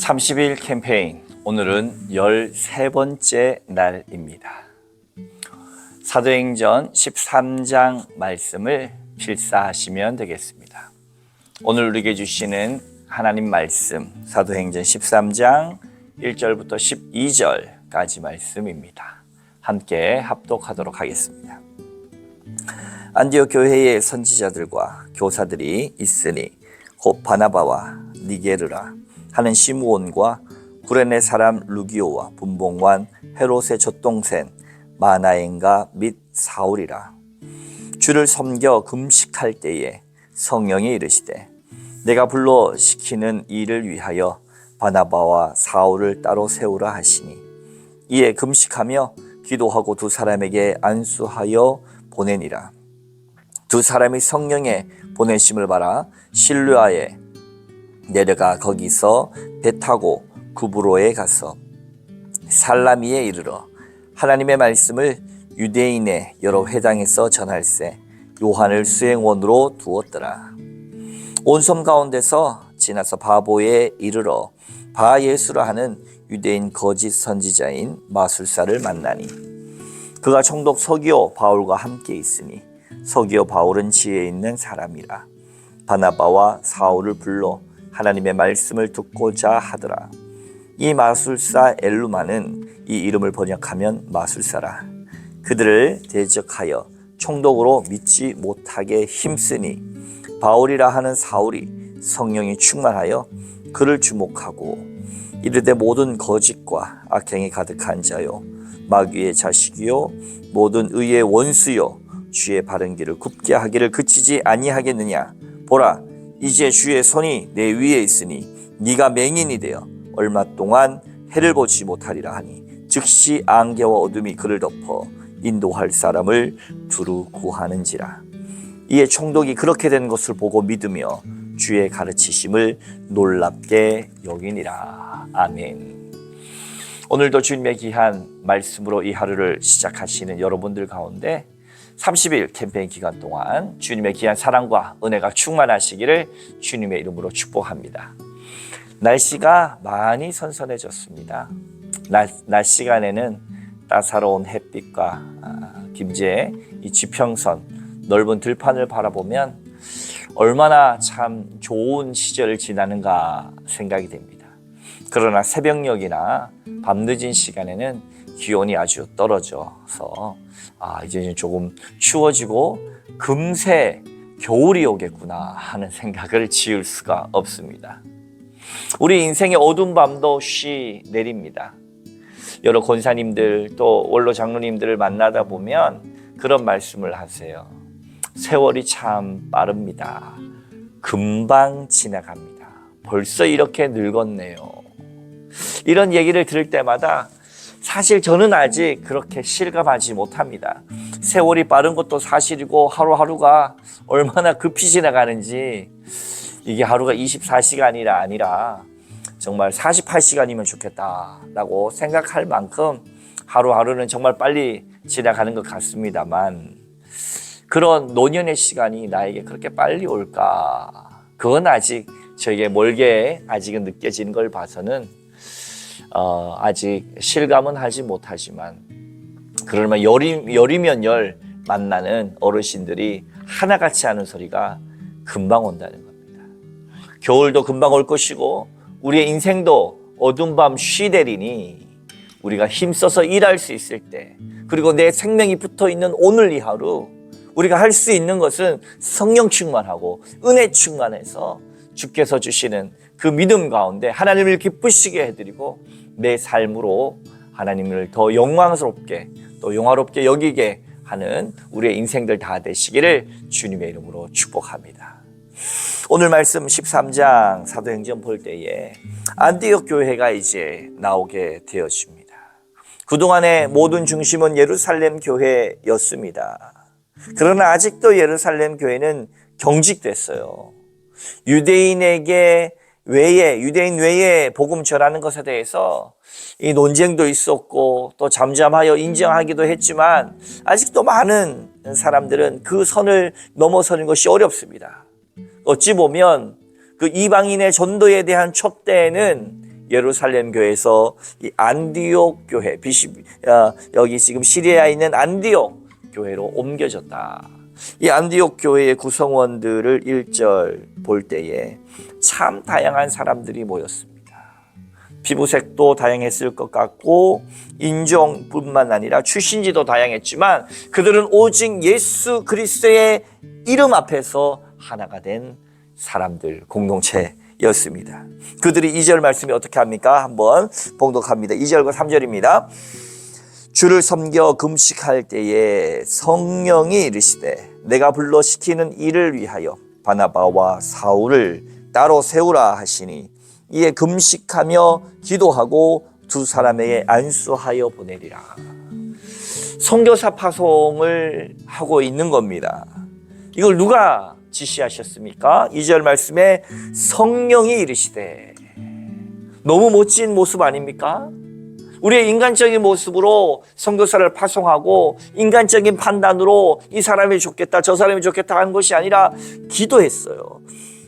30일 캠페인, 오늘은 13번째 날입니다. 사도행전 13장 말씀을 필사하시면 되겠습니다. 오늘 우리에게 주시는 하나님 말씀, 사도행전 13장 1절부터 12절까지 말씀입니다. 함께 합독하도록 하겠습니다. 안디옥 교회의 선지자들과 교사들이 있으니 곧 바나바와 니게르라 하는 시므온과 구레네 사람 루기오와 분봉관 헤롯의 젖동생 마나엔가 및 사울이라. 주를 섬겨 금식할 때에 성령이 이르시되 내가 불러 시키는 일을 위하여 바나바와 사울을 따로 세우라 하시니, 이에 금식하며 기도하고 두 사람에게 안수하여 보내니라. 두 사람이 성령의 보내심을 받아 실루아에 내려가 거기서 배 타고 구브로에 가서 살라미에 이르러 하나님의 말씀을 유대인의 여러 회당에서 전할세 요한을 수행원으로 두었더라. 온 섬 가운데서 지나서 바보에 이르러 바예수라 하는 유대인 거짓 선지자인 마술사를 만나니, 그가 총독 서기오 바울과 함께 있으니 서기오 바울은 지혜 있는 사람이라. 바나바와 사울을 불러 하나님의 말씀을 듣고자 하더라. 이 마술사 엘루마는 이 이름을 번역하면 마술사라. 그들을 대적하여 총독으로 믿지 못하게 힘쓰니, 바울이라 하는 사울이 성령이 충만하여 그를 주목하고 이르되 모든 거짓과 악행이 가득한 자요 마귀의 자식이요 모든 의의 원수요 주의 바른 길을 굽게 하기를 그치지 아니하겠느냐. 보라, 이제 주의 손이 내 위에 있으니 네가 맹인이 되어 얼마 동안 해를 보지 못하리라 하니, 즉시 안개와 어둠이 그를 덮어 인도할 사람을 두루 구하는지라. 이에 총독이 그렇게 된 것을 보고 믿으며 주의 가르치심을 놀랍게 여기니라. 아멘. 오늘도 주님의 귀한 말씀으로 이 하루를 시작하시는 여러분들 가운데 30일 캠페인 기간 동안 주님의 귀한 사랑과 은혜가 충만하시기를 주님의 이름으로 축복합니다. 날씨가 많이 선선해졌습니다. 낮 시간에는 따사로운 햇빛과 김제 이 지평선 넓은 들판을 바라보면 얼마나 참 좋은 시절을 지나는가 생각이 됩니다. 그러나 새벽녘이나 밤늦은 시간에는 기온이 아주 떨어져서 이제 조금 추워지고 금세 겨울이 오겠구나 하는 생각을 지을 수가 없습니다. 우리 인생의 어두운 밤도 쉬 내립니다. 여러 권사님들 또 원로 장로님들을 만나다 보면 그런 말씀을 하세요. 세월이 참 빠릅니다. 금방 지나갑니다. 벌써 이렇게 늙었네요. 이런 얘기를 들을 때마다 사실 저는 아직 그렇게 실감하지 못합니다. 세월이 빠른 것도 사실이고 하루하루가 얼마나 급히 지나가는지, 이게 하루가 24시간이 아니라 정말 48시간이면 좋겠다라고 생각할 만큼 하루하루는 정말 빨리 지나가는 것 같습니다만, 그런 노년의 시간이 나에게 그렇게 빨리 올까? 그건 아직 저에게 멀게 아직은 느껴지는 걸 봐서는 아직 실감은 하지 못하지만, 그러면 열이면 열 만나는 어르신들이 하나같이 하는 소리가 금방 온다는 겁니다. 겨울도 금방 올 것이고 우리의 인생도 어두운 밤 쉬되리니, 우리가 힘써서 일할 수 있을 때, 그리고 내 생명이 붙어있는 오늘 이 하루 우리가 할 수 있는 것은 성령 충만하고 은혜 충만해서 주께서 주시는 그 믿음 가운데 하나님을 기쁘시게 해드리고 내 삶으로 하나님을 더 영광스럽게 또 영화롭게 여기게 하는 우리의 인생들 다 되시기를 주님의 이름으로 축복합니다. 오늘 말씀 13장 사도행전 볼 때에 안디옥 교회가 이제 나오게 되었습니다. 그동안의 모든 중심은 예루살렘 교회였습니다. 그러나 아직도 예루살렘 교회는 경직됐어요. 유대인 외에 복음 전하는 것에 대해서 이 논쟁도 있었고 또 잠잠하여 인정하기도 했지만, 아직도 많은 사람들은 그 선을 넘어서는 것이 어렵습니다. 어찌 보면 그 이방인의 전도에 대한 촉대는 예루살렘 교회에서 이 안디옥 교회, 여기 지금 시리아에 있는 안디옥 교회로 옮겨졌다. 이 안디옥 교회의 구성원들을 1절 볼 때에 참 다양한 사람들이 모였습니다. 피부색도 다양했을 것 같고 인종뿐만 아니라 출신지도 다양했지만 그들은 오직 예수 그리스도의 이름 앞에서 하나가 된 사람들, 공동체였습니다. 그들이 2절 말씀이 어떻게 합니까? 한번 봉독합니다. 2절과 3절입니다. 주를 섬겨 금식할 때에 성령이 이르시되 내가 불러 시키는 일을 위하여 바나바와 사울을 따로 세우라 하시니 이에 금식하며 기도하고 두 사람에게 안수하여 보내리라. 선교사 파송을 하고 있는 겁니다. 이걸 누가 지시하셨습니까? 2절 말씀에 성령이 이르시되. 너무 멋진 모습 아닙니까? 우리의 인간적인 모습으로 선교사를 파송하고 인간적인 판단으로 이 사람이 좋겠다 저 사람이 좋겠다 한 것이 아니라 기도했어요.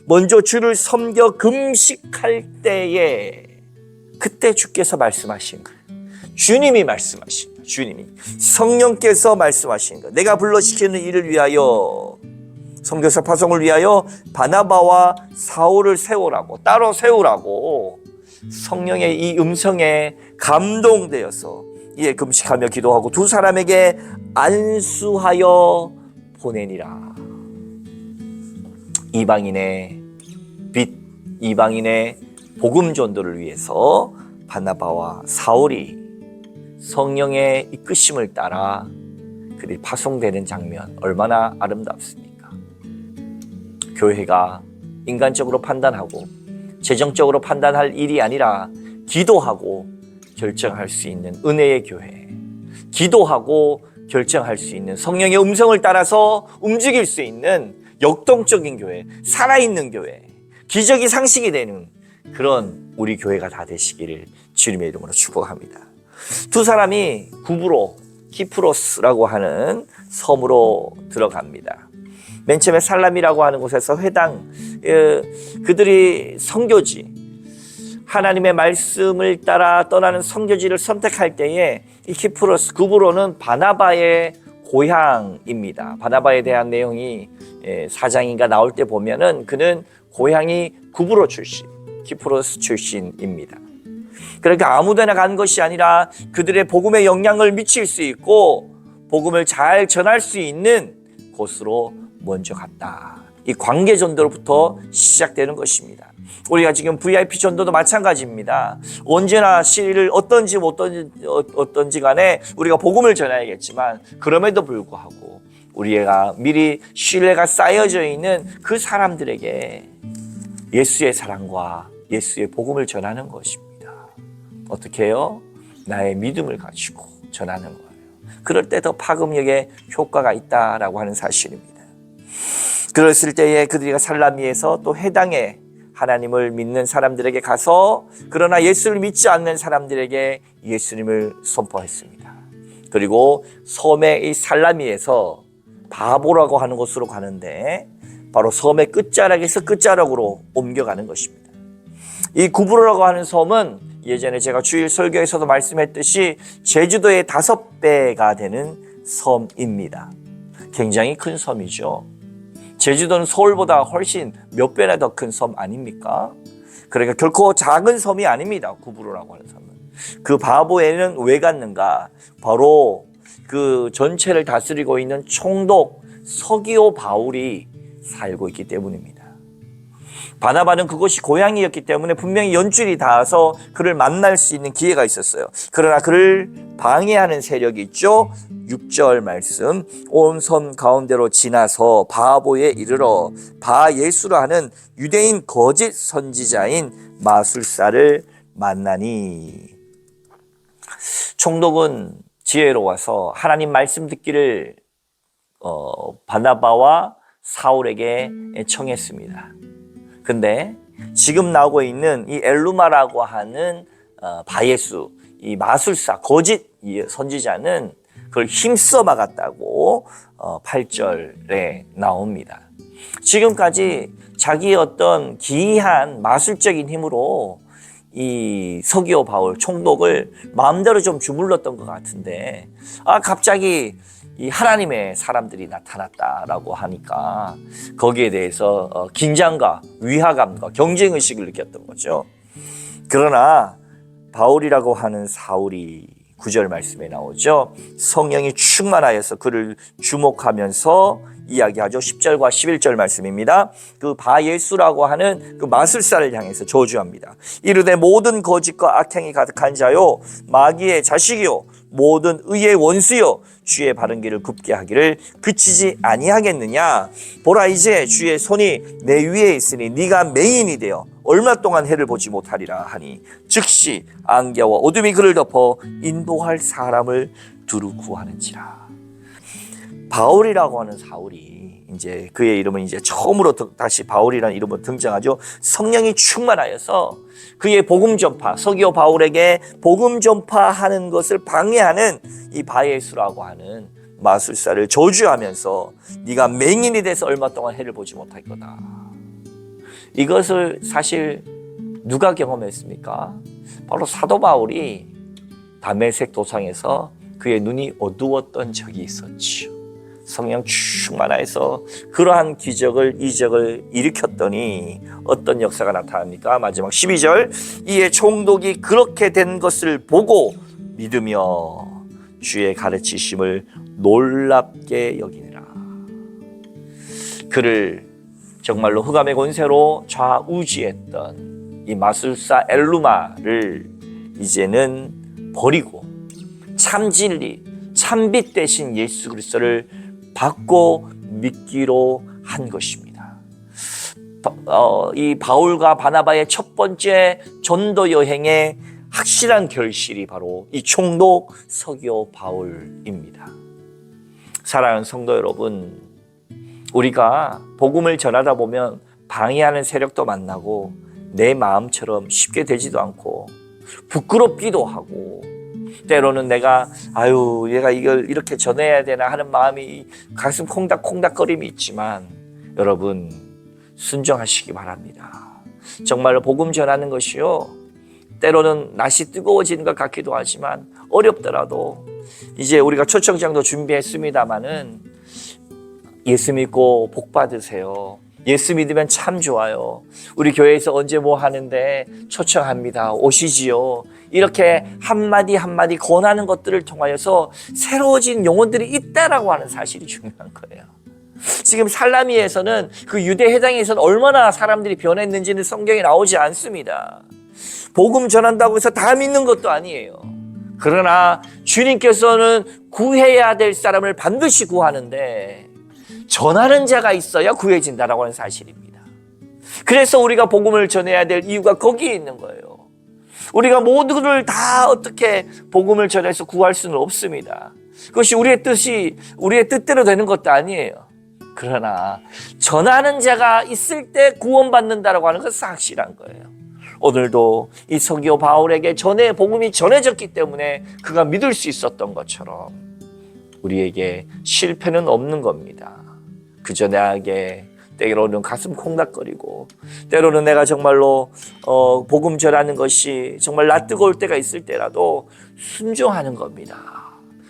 먼저 주를 섬겨 금식할 때에 그때 주께서 말씀하신 거예요. 주님이 말씀하신 거예요. 주님이 성령께서 말씀하신 거예요. 내가 불러시키는 일을 위하여 선교사 파송을 위하여 바나바와 사울을 세우라고 따로 세우라고 성령의 이 음성에 감동되어서 이에 금식하며 기도하고 두 사람에게 안수하여 보내니라. 이방인의 빛, 이방인의 복음 전도를 위해서 바나바와 사울이 성령의 이끄심을 따라 그들이 파송되는 장면 얼마나 아름답습니까? 교회가 인간적으로 판단하고 재정적으로 판단할 일이 아니라 기도하고 결정할 수 있는 은혜의 교회, 기도하고 결정할 수 있는 성령의 음성을 따라서 움직일 수 있는 역동적인 교회, 살아있는 교회, 기적이 상식이 되는 그런 우리 교회가 다 되시기를 주님의 이름으로 축복합니다. 두 사람이 구브로, 키프로스라고 하는 섬으로 들어갑니다. 맨 처음에 살람이라고 하는 곳에서 회당, 그들이 선교지, 하나님의 말씀을 따라 떠나는 선교지를 선택할 때에 이 키프로스, 구브로는 바나바의 고향입니다. 바나바에 대한 내용이 4장인가 나올 때 보면은 그는 고향이 구브로 출신, 키프로스 출신입니다. 그러니까 아무데나 간 것이 아니라 그들의 복음에 영향을 미칠 수 있고 복음을 잘 전할 수 있는 곳으로 먼저 갔다. 이 관계 전도로부터 시작되는 것입니다. 우리가 지금 VIP 전도도 마찬가지입니다. 언제나 시를 어떤지 간에 우리가 복음을 전해야겠지만 그럼에도 불구하고 우리가 미리 신뢰가 쌓여져 있는 그 사람들에게 예수의 사랑과 예수의 복음을 전하는 것입니다. 어떻게 해요? 나의 믿음을 가지고 전하는 거예요. 그럴 때 더 파급력에 효과가 있다라고 하는 사실입니다. 그랬을 때에 그들이 살라미에서 또 해당에 하나님을 믿는 사람들에게 가서 그러나 예수를 믿지 않는 사람들에게 예수님을 선포했습니다. 그리고 섬의 이 살라미에서 바보라고 하는 곳으로 가는데 바로 섬의 끝자락에서 끝자락으로 옮겨가는 것입니다. 이 구브로라고 하는 섬은 예전에 제가 주일 설교에서도 말씀했듯이 제주도의 5배가 되는 섬입니다. 굉장히 큰 섬이죠. 제주도는 서울보다 훨씬 몇 배나 더 큰 섬 아닙니까? 그러니까 결코 작은 섬이 아닙니다. 구브로라고 하는 섬은. 그 바보에는 왜 갔는가? 바로 그 전체를 다스리고 있는 총독 서기오 바울이 살고 있기 때문입니다. 바나바는 그것이 고향이었기 때문에 분명히 연줄이 닿아서 그를 만날 수 있는 기회가 있었어요. 그러나 그를 방해하는 세력이 있죠. 6절 말씀, 온 섬 가운데로 지나서 바보에 이르러 바예수라 하는 유대인 거짓 선지자인 마술사를 만나니. 총독은 지혜로워서 하나님 말씀 듣기를 바나바와 사울에게 청했습니다. 근데 지금 나오고 있는 이 엘루마라고 하는 바예수, 이 마술사, 거짓 선지자는 그걸 힘써 막았다고 8절에 나옵니다. 지금까지 자기의 어떤 기이한 마술적인 힘으로 이 서기오 바울 총독을 마음대로 좀 주물렀던 것 같은데, 갑자기 이 하나님의 사람들이 나타났다라고 하니까 거기에 대해서 긴장과 위화감과 경쟁의식을 느꼈던 거죠. 그러나 바울이라고 하는 사울이 9절 말씀에 나오죠. 성령이 충만하여서 그를 주목하면서 이야기하죠. 10절과 11절 말씀입니다. 그 바예수라고 하는 그 마술사를 향해서 저주합니다. 이르되 모든 거짓과 악행이 가득한 자요, 마귀의 자식이요, 모든 의의 원수요, 주의 바른 길을 굽게 하기를 그치지 아니하겠느냐. 보라, 이제 주의 손이 내 위에 있으니 네가 맹인이 되어 얼마 동안 해를 보지 못하리라 하니, 즉시 안개와 어둠이 그를 덮어 인도할 사람을 두루 구하는지라. 바울이라고 하는 사울이, 이제 그의 이름은 이제 처음으로 다시 바울이라는 이름으로 등장하죠. 성령이 충만하여서 그의 복음 전파, 서기오 바울에게 복음 전파하는 것을 방해하는 이 바예수라고 하는 마술사를 저주하면서 네가 맹인이 돼서 얼마 동안 해를 보지 못할 거다. 이것을 사실 누가 경험했습니까? 바로 사도 바울이 다메섹 도상에서 그의 눈이 어두웠던 적이 있었죠. 성령 충만하여서 그러한 기적을, 이적을 일으켰더니 어떤 역사가 나타납니까? 마지막 12절, 이에 총독이 그렇게 된 것을 보고 믿으며 주의 가르치심을 놀랍게 여기니라. 그를 정말로 흑암의 권세로 좌우지했던 이 마술사 엘루마를 이제는 버리고 참 진리, 참빛 대신 예수 그리스도를 받고 믿기로 한 것입니다. 이 바울과 바나바의 첫 번째 전도 여행의 확실한 결실이 바로 이 총독 서기오 바울입니다. 사랑하는 성도 여러분, 우리가 복음을 전하다 보면 방해하는 세력도 만나고 내 마음처럼 쉽게 되지도 않고 부끄럽기도 하고, 때로는 내가 이걸 이렇게 전해야 되나 하는 마음이 가슴 콩닥콩닥거림이 있지만, 여러분 순종하시기 바랍니다. 정말로 복음 전하는 것이요, 때로는 날씨 뜨거워지는 것 같기도 하지만 어렵더라도 이제 우리가 초청장도 준비했습니다마는 예수 믿고 복 받으세요. 예수 믿으면 참 좋아요. 우리 교회에서 언제 뭐 하는데 초청합니다. 오시지요. 이렇게 한마디 한마디 권하는 것들을 통하여서 새로워진 영혼들이 있다라고 하는 사실이 중요한 거예요. 지금 살라미에서는 그 유대 회당에서는 얼마나 사람들이 변했는지는 성경에 나오지 않습니다. 복음 전한다고 해서 다 믿는 것도 아니에요. 그러나 주님께서는 구해야 될 사람을 반드시 구하는데 전하는 자가 있어야 구해진다라고 하는 사실입니다. 그래서 우리가 복음을 전해야 될 이유가 거기에 있는 거예요. 우리가 모두를 다 어떻게 복음을 전해서 구할 수는 없습니다. 그것이 우리의 뜻대로 되는 것도 아니에요. 그러나 전하는 자가 있을 때 구원받는다라고 하는 것은 확실한 거예요. 오늘도 이 서기오 바울에게 복음이 전해졌기 때문에 그가 믿을 수 있었던 것처럼 우리에게 실패는 없는 겁니다. 그저 나에게 때로는 가슴 콩닥거리고, 때로는 내가 정말로 복음 전하는 것이 정말 낯뜨거울 때가 있을 때라도 순종하는 겁니다.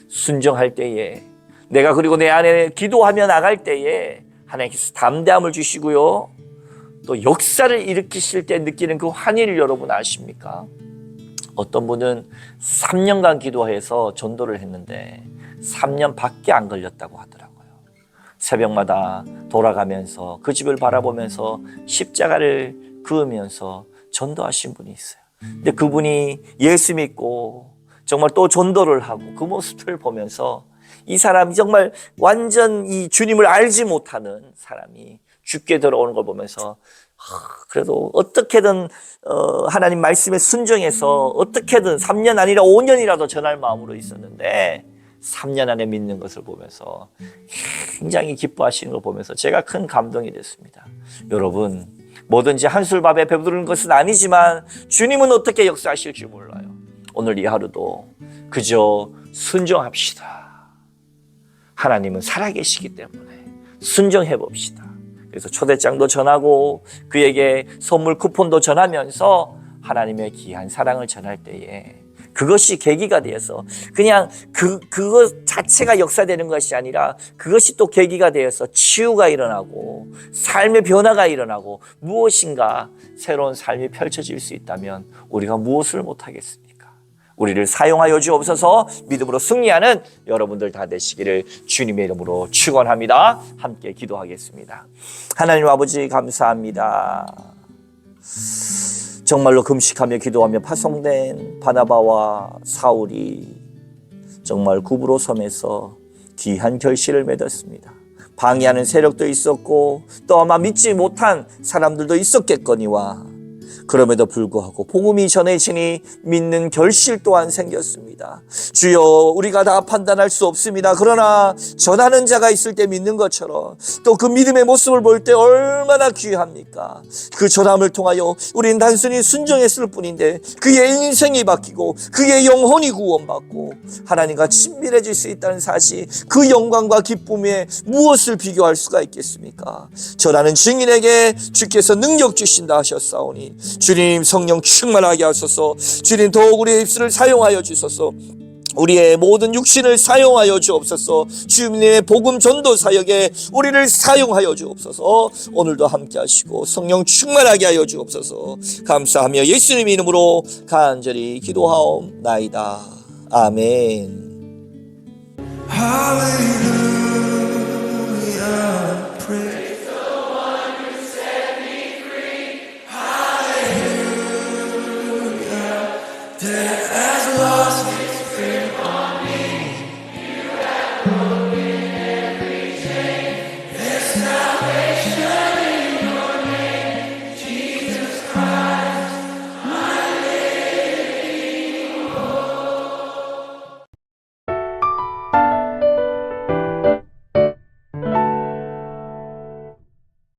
순종할 때에 내가, 그리고 내 안에 기도하며 나갈 때에 하나님께서 담대함을 주시고요, 또 역사를 일으키실 때 느끼는 그 환희를 여러분 아십니까? 어떤 분은 3년간 기도해서 전도를 했는데 3년밖에 안 걸렸다고 하더라고요. 새벽마다 돌아가면서 그 집을 바라보면서 십자가를 그으면서 전도하신 분이 있어요. 근데 그분이 예수 믿고 정말 또 전도를 하고 그 모습을 보면서 이 사람이 정말 완전 이 주님을 알지 못하는 사람이 죽게 들어오는 걸 보면서 그래도 어떻게든 하나님 말씀에 순종해서 어떻게든 3년 아니라 5년이라도 전할 마음으로 있었는데 3년 안에 믿는 것을 보면서 굉장히 기뻐하시는 걸 보면서 제가 큰 감동이 됐습니다. 여러분, 뭐든지 한술밥에 배부르는 것은 아니지만 주님은 어떻게 역사하실 줄 몰라요. 오늘 이 하루도 그저 순종합시다. 하나님은 살아계시기 때문에 순종해 봅시다. 그래서 초대장도 전하고 그에게 선물 쿠폰도 전하면서 하나님의 귀한 사랑을 전할 때에 그것이 계기가 되어서 그냥 그것 자체가 역사되는 것이 아니라 그것이 또 계기가 되어서 치유가 일어나고 삶의 변화가 일어나고 무엇인가 새로운 삶이 펼쳐질 수 있다면 우리가 무엇을 못하겠습니까? 우리를 사용하여 주옵소서. 믿음으로 승리하는 여러분들 다 되시기를 주님의 이름으로 축원합니다. 함께 기도하겠습니다. 하나님 아버지 감사합니다. 정말로 금식하며 기도하며 파송된 바나바와 사울이 정말 구브로 섬에서 귀한 결실을 맺었습니다. 방해하는 세력도 있었고 또 아마 믿지 못한 사람들도 있었겠거니와 그럼에도 불구하고 복음이 전해지니 믿는 결실 또한 생겼습니다. 주여, 우리가 다 판단할 수 없습니다. 그러나 전하는 자가 있을 때 믿는 것처럼 또 그 믿음의 모습을 볼 때 얼마나 귀합니까? 그 전함을 통하여 우리는 단순히 순종했을 뿐인데 그의 인생이 바뀌고 그의 영혼이 구원받고 하나님과 친밀해질 수 있다는 사실, 그 영광과 기쁨에 무엇을 비교할 수가 있겠습니까? 전하는 증인에게 주께서 능력 주신다 하셨사오니 주님 성령 충만하게 하소서. 주님 더욱 우리의 입술을 사용하여 주소서. 우리의 모든 육신을 사용하여 주옵소서. 주님의 복음 전도 사역에 우리를 사용하여 주옵소서. 오늘도 함께 하시고 성령 충만하게 하여 주옵소서. 감사하며 예수님 이름으로 간절히 기도하옵나이다. 아멘.